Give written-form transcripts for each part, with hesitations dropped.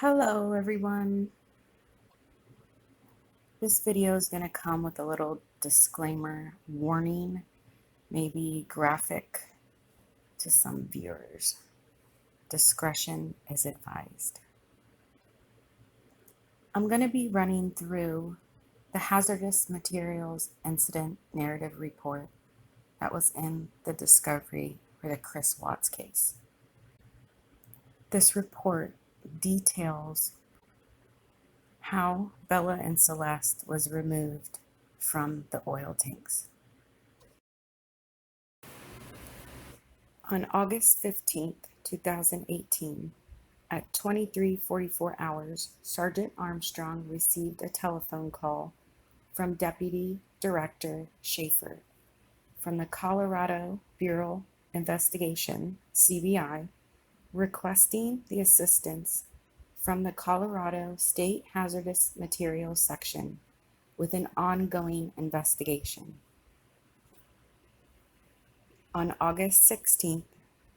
Hello everyone. This video is going to come with a little disclaimer warning, maybe graphic to some viewers. Discretion is advised. I'm going to be running through the hazardous materials incident narrative report that was in the discovery for the Chris Watts case. This report details how Bella and Celeste was removed from the oil tanks. On August 15th, 2018, at 23:44 hours, Sergeant Armstrong received a telephone call from Deputy Director Schaefer from the Colorado Bureau Investigation, CBI, requesting the assistance from the Colorado State Hazardous Materials Section with an ongoing investigation. On August 16th,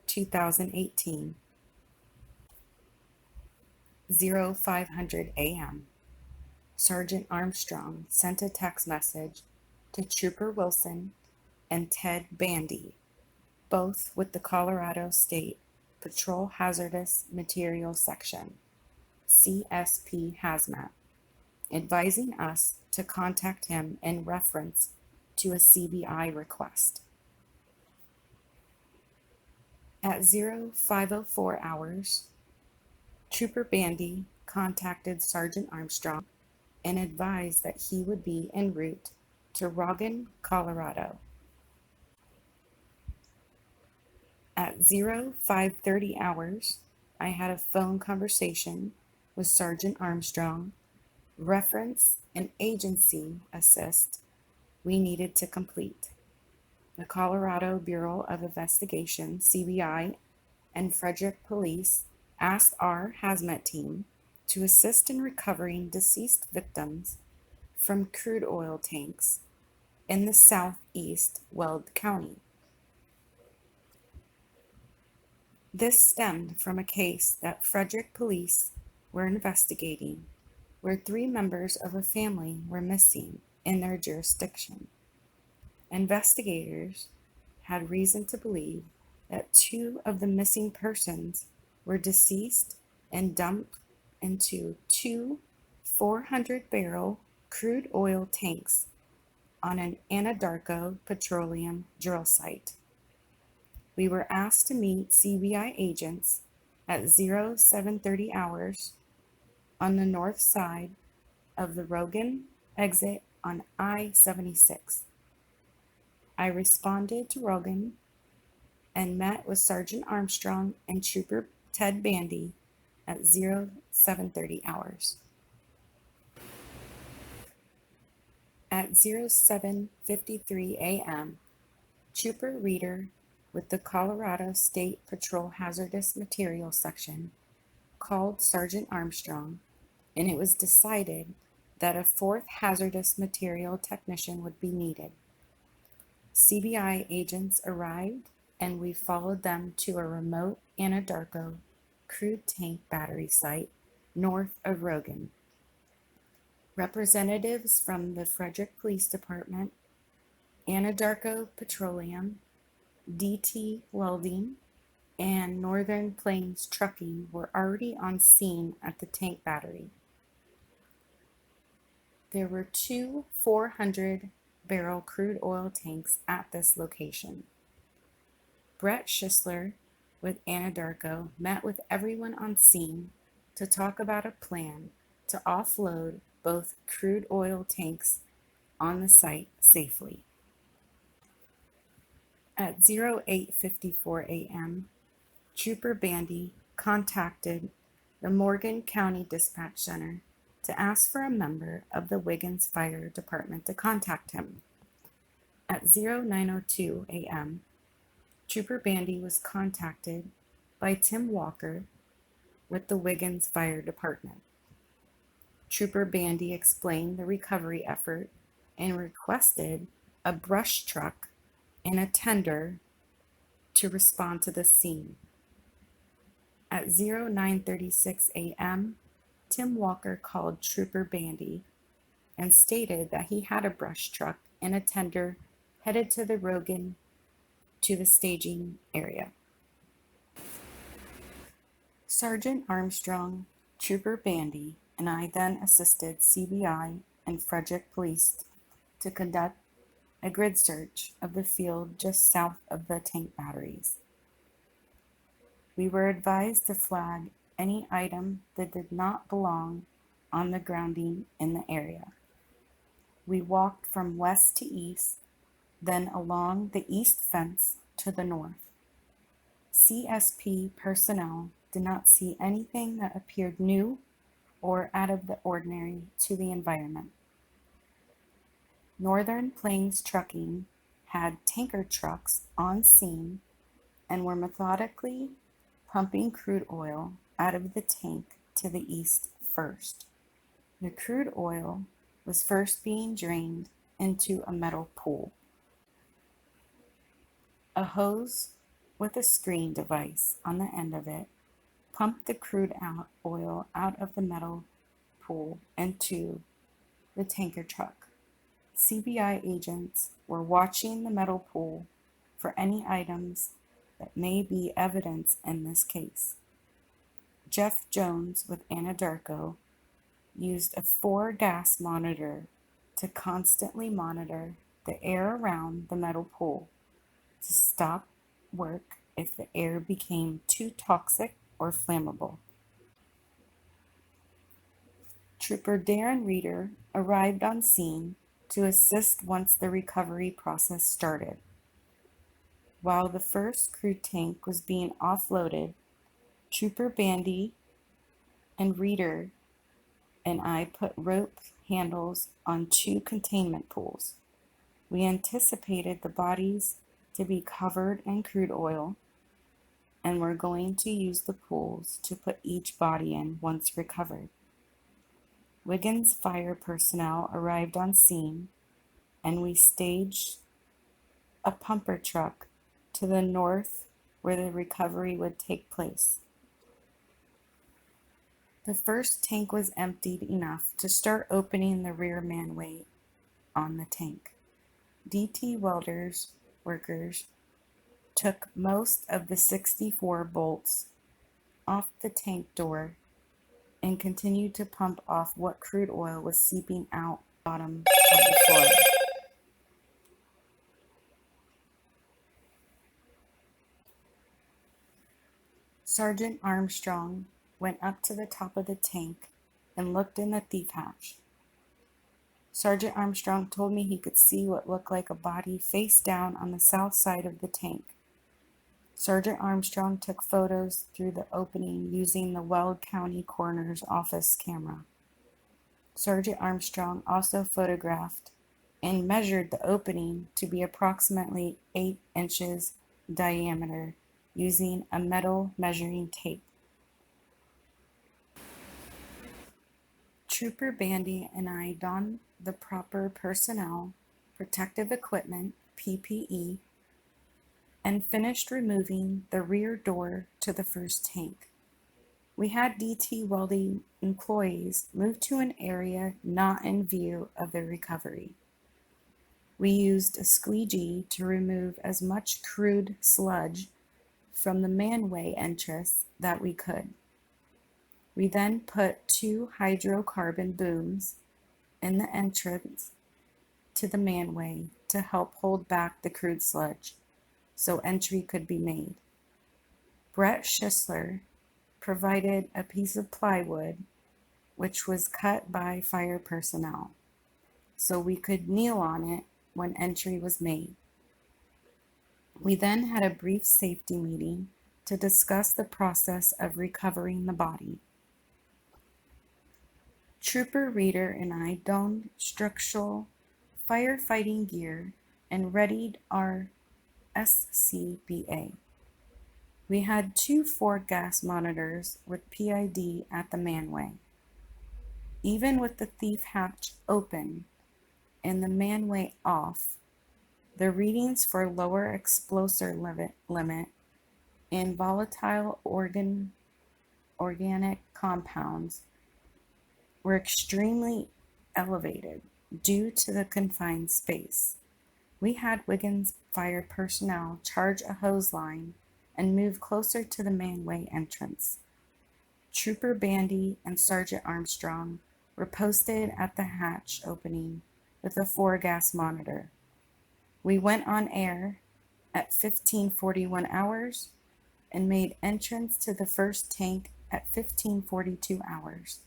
2018, 0500 a.m., Sergeant Armstrong sent a text message to Trooper Wilson and Ted Bandy, both with the Colorado State Patrol Hazardous Materials Section, CSP Hazmat, advising us to contact him in reference to a CBI request. At 0504 hours, Trooper Bandy contacted Sergeant Armstrong and advised that he would be en route to Roggen, Colorado. At 0530 hours, I had a phone conversation with Sergeant Armstrong, reference and agency assist we needed to complete. The Colorado Bureau of Investigation, CBI, and Frederick Police asked our hazmat team to assist in recovering deceased victims from crude oil tanks in the southeast Weld County. This stemmed from a case that Frederick Police were investigating where 3 members of a family were missing in their jurisdiction. Investigators had reason to believe that 2 of the missing persons were deceased and dumped into 2 400-barrel crude oil tanks on an Anadarko petroleum drill site. We were asked to meet CBI agents at 0730 hours on the north side of the Roggen exit on I-76. I responded to Roggen and met with Sergeant Armstrong and Trooper Ted Bandy at 0730 hours. At 07:53 a.m., Trooper Reeder with the Colorado State Patrol Hazardous Materials Section called Sergeant Armstrong, and it was decided that a 4th hazardous material technician would be needed. CBI agents arrived, and we followed them to a remote Anadarko crude tank battery site north of Roggen. Representatives from the Frederick Police Department, Anadarko Petroleum, DT Welding, and Northern Plains Trucking were already on scene at the tank battery. There were 2 400-barrel crude oil tanks at this location. Brett Schisler with Anadarko met with everyone on scene to talk about a plan to offload both crude oil tanks on the site safely. At 0854 a.m., Trooper Bandy contacted the Morgan County Dispatch Center to ask for a member of the Wiggins Fire Department to contact him. At 0902 a.m., Trooper Bandy was contacted by Tim Walker with the Wiggins Fire Department. Trooper Bandy explained the recovery effort and requested a brush truck and a tender to respond to the scene. At 0936 a.m., Tim Walker called Trooper Bandy and stated that he had a brush truck and a tender headed to the Rogan to the staging area. Sergeant Armstrong, Trooper Bandy, and I then assisted CBI and Frederick Police to conduct a grid search of the field just south of the tank batteries. We were advised to flag any item that did not belong on the grounding in the area. We walked from west to east, then along the east fence to the north. CSP personnel did not see anything that appeared new or out of the ordinary to the environment. Northern Plains Trucking had tanker trucks on scene and were methodically pumping crude oil out of the tank to the east first. The crude oil was first being drained into a metal pool. A hose with a screen device on the end of it pumped the crude oil out of the metal pool into the tanker truck. CBI agents were watching the metal pool for any items that may be evidence in this case. Jeff Jones with Anadarko used a 4-gas monitor to constantly monitor the air around the metal pool to stop work if the air became too toxic or flammable. Trooper Darren Reeder arrived on scene to assist once the recovery process started. While the first crude tank was being offloaded, Trooper Bandy and Reeder and I put rope handles on 2 containment pools. We anticipated the bodies to be covered in crude oil and were going to use the pools to put each body in once recovered. Wiggins fire personnel arrived on scene and we staged a pumper truck to the north where the recovery would take place. The first tank was emptied enough to start opening the rear manway on the tank. DT welders workers took most of the 64 bolts off the tank door and continued to pump off what crude oil was seeping out bottom of the floor. Sergeant Armstrong went up to the top of the tank and looked in the thief hatch. Sergeant Armstrong told me he could see what looked like a body face down on the south side of the tank. Sergeant Armstrong took photos through the opening using the Weld County Coroner's Office camera. Sergeant Armstrong also photographed and measured the opening to be approximately 8 inches diameter using a metal measuring tape. Trooper Bandy and I donned the proper personnel, protective equipment, PPE, and finished removing the rear door to the first tank. We had DT welding employees move to an area not in view of the recovery. We used a squeegee to remove as much crude sludge from the manway entrance that we could. We then put 2 hydrocarbon booms in the entrance to the manway to help hold back the crude sludge so entry could be made. Brett Schisler provided a piece of plywood which was cut by fire personnel so we could kneel on it when entry was made. We then had a brief safety meeting to discuss the process of recovering the body. Trooper Reeder and I donned structural firefighting gear and readied our SCBA. We had 2 4-gas monitors with PID at the manway. Even with the thief hatch open and the manway off, the readings for lower explosive limit and volatile organic compounds were extremely elevated due to the confined space. We had Wiggins fire personnel charge a hose line and move closer to the manway entrance. Trooper Bandy and Sergeant Armstrong were posted at the hatch opening with a 4-gas monitor. We went on air at 15:41 hours and made entrance to the first tank at 15:42 hours.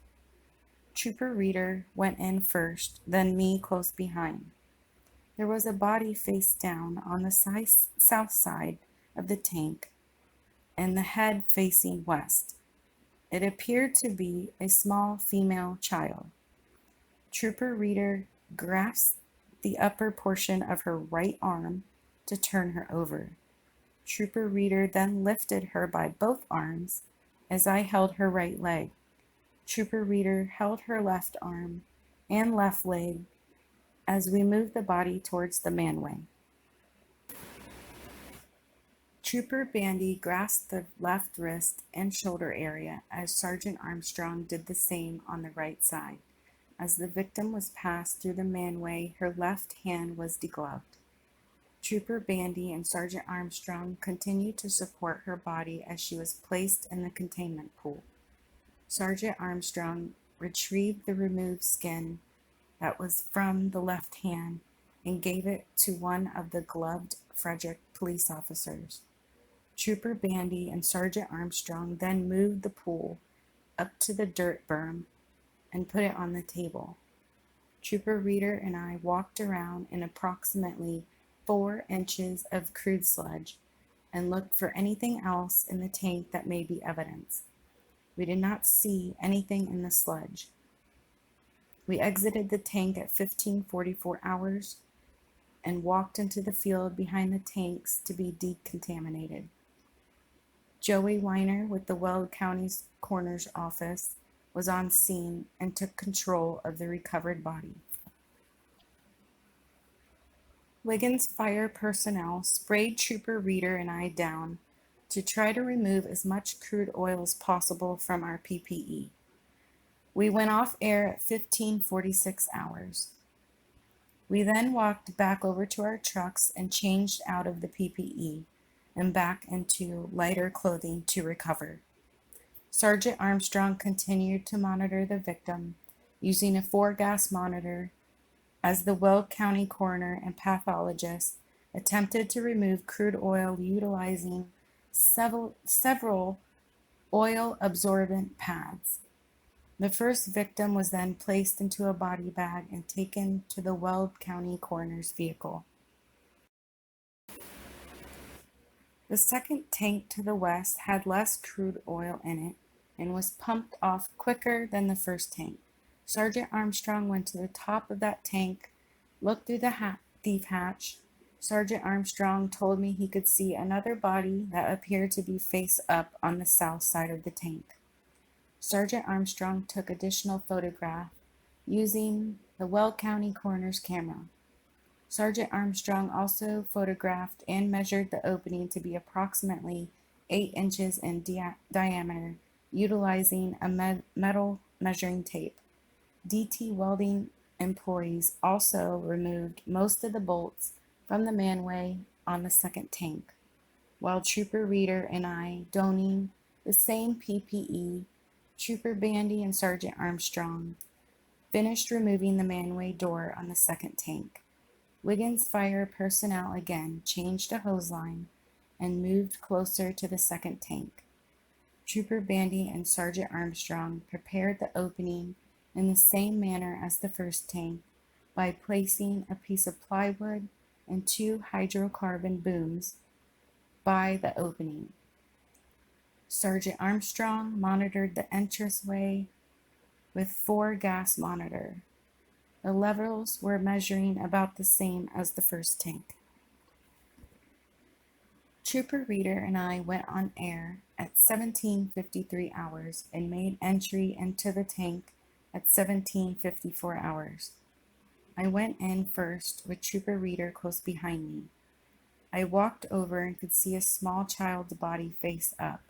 Trooper Reeder went in first, then me close behind. There was a body face down on the south side of the tank and the head facing west. It appeared to be a small female child. Trooper Reeder grasped the upper portion of her right arm to turn her over. Trooper Reeder then lifted her by both arms as I held her right leg. Trooper Reeder held her left arm and left leg as we moved the body towards the manway. Trooper Bandy grasped the left wrist and shoulder area as Sergeant Armstrong did the same on the right side. As the victim was passed through the manway, her left hand was degloved. Trooper Bandy and Sergeant Armstrong continued to support her body as she was placed in the containment pool. Sergeant Armstrong retrieved the removed skin that was from the left hand and gave it to one of the gloved Frederick police officers. Trooper Bandy and Sergeant Armstrong then moved the pool up to the dirt berm and put it on the table. Trooper Reeder and I walked around in approximately 4 inches of crude sludge and looked for anything else in the tank that may be evidence. We did not see anything in the sludge. We exited the tank at 15:44 hours and walked into the field behind the tanks to be decontaminated. Joey Weiner with the Weld County Coroner's Office was on scene and took control of the recovered body. Wiggins fire personnel sprayed Trooper Reeder and I down to try to remove as much crude oil as possible from our PPE. We went off air at 15:46 hours. We then walked back over to our trucks and changed out of the PPE and back into lighter clothing to recover. Sergeant Armstrong continued to monitor the victim using a 4-gas monitor as the Weld County coroner and pathologist attempted to remove crude oil utilizing several oil absorbent pads. The first victim was then placed into a body bag and taken to the Weld County coroner's vehicle. The second tank to the west had less crude oil in it and was pumped off quicker than the first tank. Sergeant Armstrong went to the top of that tank, looked through the thief hatch. Sergeant Armstrong told me he could see another body that appeared to be face up on the south side of the tank. Sergeant Armstrong took additional photographs using the Weld County coroner's camera. Sergeant Armstrong also photographed and measured the opening to be approximately 8 inches in diameter, utilizing a metal measuring tape. DT welding employees also removed most of the bolts from the manway on the second tank, while Trooper Reeder and I, donning the same PPE, Trooper Bandy and Sergeant Armstrong finished removing the manway door on the second tank. Wiggins fire personnel again changed a hose line and moved closer to the second tank. Trooper Bandy and Sergeant Armstrong prepared the opening in the same manner as the first tank by placing a piece of plywood and 2 hydrocarbon booms by the opening. Sergeant Armstrong monitored the entranceway with 4-gas monitor. The levels were measuring about the same as the first tank. Trooper Reeder and I went on air at 17:53 hours and made entry into the tank at 17:54 hours. I went in first with Trooper Reeder close behind me. I walked over and could see a small child's body face up.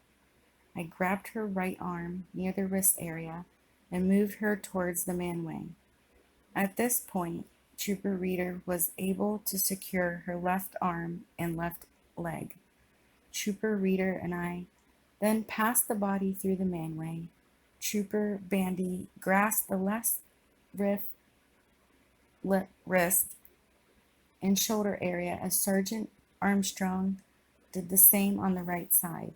I grabbed her right arm near the wrist area and moved her towards the manway. At this point, Trooper Reader was able to secure her left arm and left leg. Trooper Reader and I then passed the body through the manway. Trooper Bandy grasped the left wrist and shoulder area as Sergeant Armstrong did the same on the right side.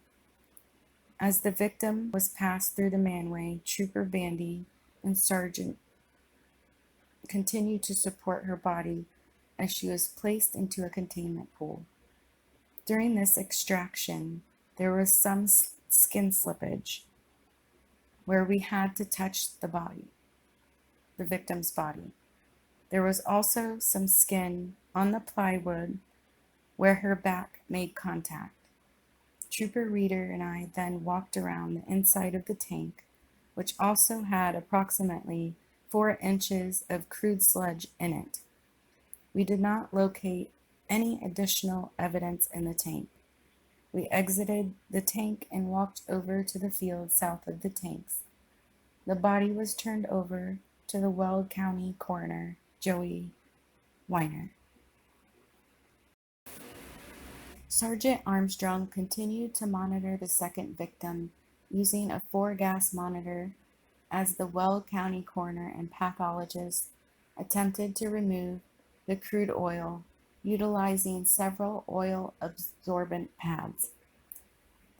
As the victim was passed through the manway, Trooper Bandy and Sergeant continued to support her body as she was placed into a containment pool. During this extraction, there was some skin slippage where we had to touch the body, the victim's body. There was also some skin on the plywood where her back made contact. Trooper Reader and I then walked around the inside of the tank, which also had approximately 4 inches of crude sludge in it. We did not locate any additional evidence in the tank. We exited the tank and walked over to the field south of the tanks. The body was turned over to the Weld County coroner, Joey Weiner. Sergeant Armstrong continued to monitor the second victim using a 4-gas monitor as the Weld County coroner and pathologist attempted to remove the crude oil utilizing several oil-absorbent pads.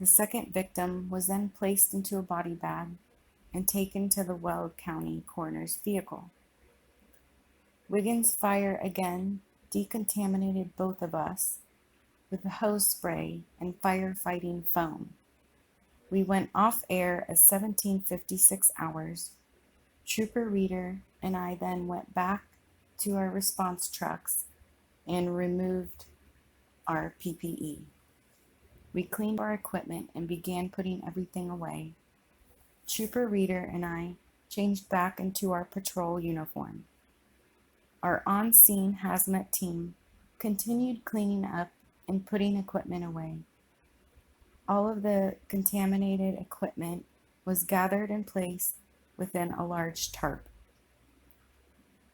The second victim was then placed into a body bag and taken to the Weld County coroner's vehicle. Wiggins' fire again decontaminated both of us with the hose spray and firefighting foam. We went off air at 17:56 hours. Trooper Reader and I then went back to our response trucks and removed our PPE. We cleaned our equipment and began putting everything away. Trooper Reader and I changed back into our patrol uniform. Our on-scene hazmat team continued cleaning up and putting equipment away. All of the contaminated equipment was gathered in place within a large tarp.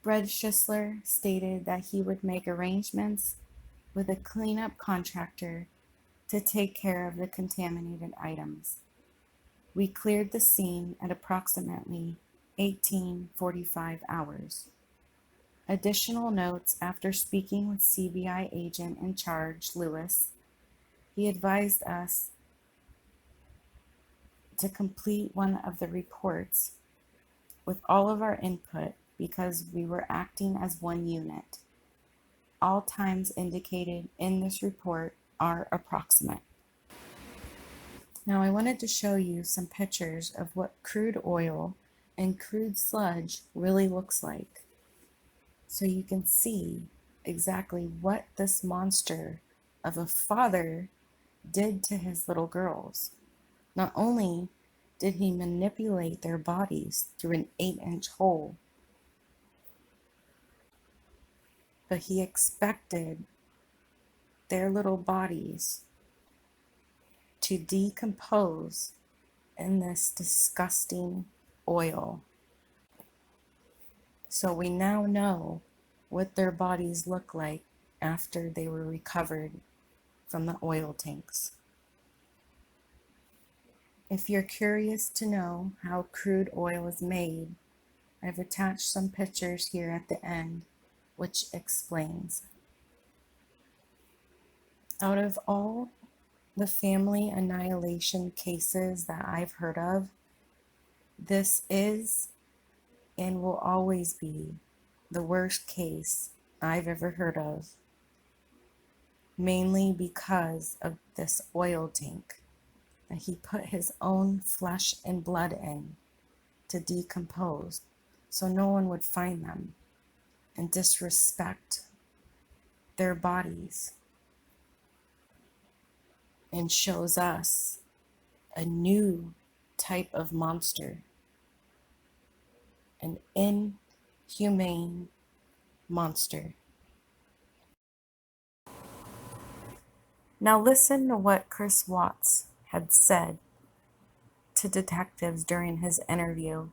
Brad Schisler stated that he would make arrangements with a cleanup contractor to take care of the contaminated items. We cleared the scene at approximately 18:45 hours. Additional notes: after speaking with CBI agent in charge, Lewis, he advised us to complete one of the reports with all of our input because we were acting as one unit. All times indicated in this report are approximate. Now I wanted to show you some pictures of what crude oil and crude sludge really looks like, so you can see exactly what this monster of a father did to his little girls. Not only did he manipulate their bodies through an 8-inch hole, but he expected their little bodies to decompose in this disgusting oil. So we now know what their bodies look like after they were recovered from the oil tanks. If you're curious to know how crude oil is made, I've attached some pictures here at the end which explains. Out of all the family annihilation cases that I've heard of, this is and will always be the worst case I've ever heard of, mainly because of this oil tank that he put his own flesh and blood in to decompose so no one would find them and disrespect their bodies, and shows us a new type of monster, an inhumane monster. Now listen to what Chris Watts had said to detectives during his interview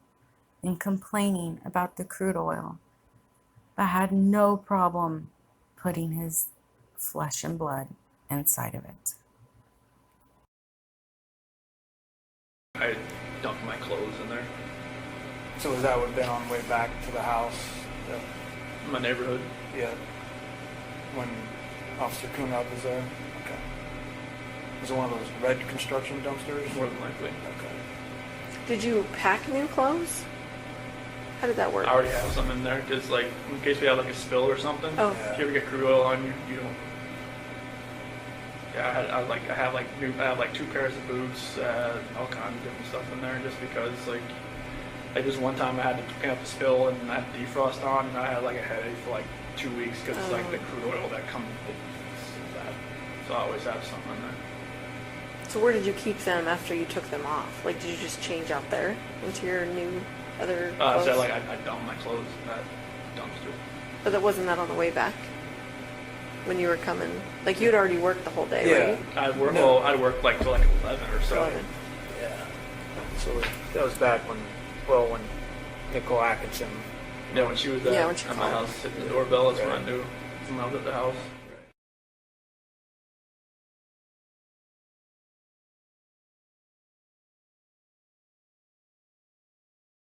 and complaining about the crude oil, but had no problem putting his flesh and blood inside of it. I dumped my clothes in there. So was that would have been on the way back to the house? My neighborhood. Yeah. When Officer Kunab was there? Okay. Was it one of those red construction dumpsters? More than likely. Okay. Did you pack new clothes? How did that work? I already have some in there because, like, in case we have like a spill or something. Oh. Yeah. If you ever get crude oil on you, you don't. Yeah, I have like 2 pairs of boots, all kinds of different stuff in there, just because like just one time I had to clean up a spill and I had defrost on, and I had like a headache for like 2 weeks because it's like the crude oil that comes with that. So I always have something in there. So where did you keep them after you took them off? Like, did you just change out there into your new other clothes? So like I dumped my clothes in that dumpster. But that wasn't that on the way back? When you were coming? Like, you'd already worked the whole day, Yeah. right? I'd work like till like 11 or so. 11. Yeah. So that was back when Nicole Atkinson. Yeah, when she was at, Yeah, when she at my called. house hitting the doorbell, that's when I knew someone was at the house.